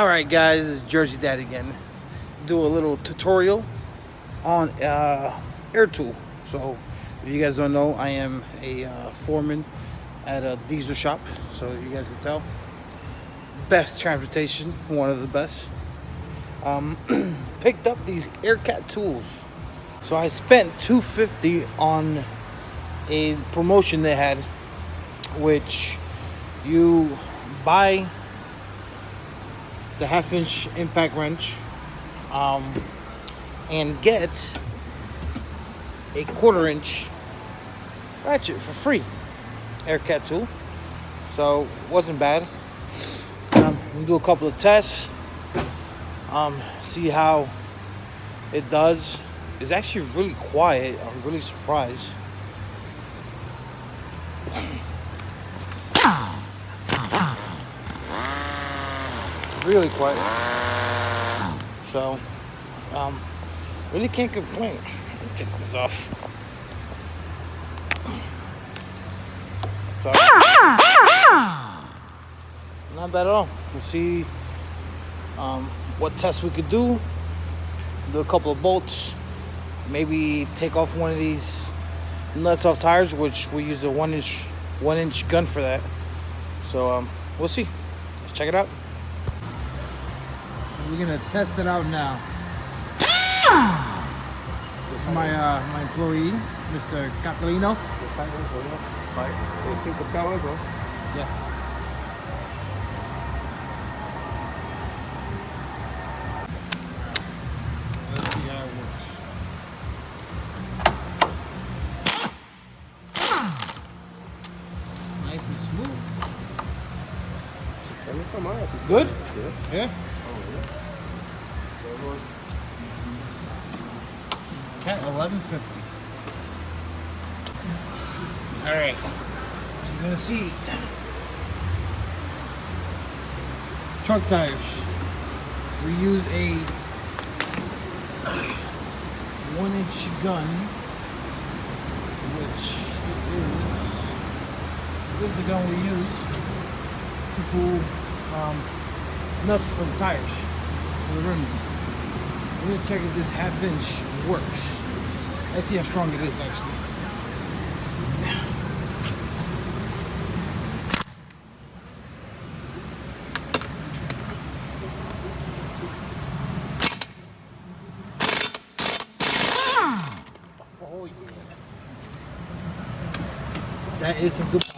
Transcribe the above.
Alright guys, it's Jersey Dad again. Do a little tutorial on air tool. So if you guys don't know, I am a foreman at a diesel shop, so you guys can tell. Best transportation, one of the best. Picked up these AIRCAT tools. So I spent $250 on a promotion they had, which you buy the 1/2-inch impact wrench and get a 1/4-inch ratchet for free. AIRCAT tool. So wasn't bad. We'll do a couple of tests, see how it does. It's actually really quiet. I'm really surprised. Really quiet. So really can't complain. Let me take this off. So, not bad at all. We'll see what tests we could do. Do a couple of bolts. Maybe take off one of these nuts off tires, which we use a 1-inch gun for that. So we'll see. Let's check it out. So we're gonna test it out now. This is my employee, Mr. Catalino. Yeah. Let's see how it works. Nice and smooth. Good? Yeah. Cat 1150. All right. So you're gonna see truck tires. We use a 1-inch gun, which is the gun we use to pull nuts for the tires, for the rims. We're gonna check if this 1/2-inch works. Let's see how strong it is actually. Oh yeah. That is some good.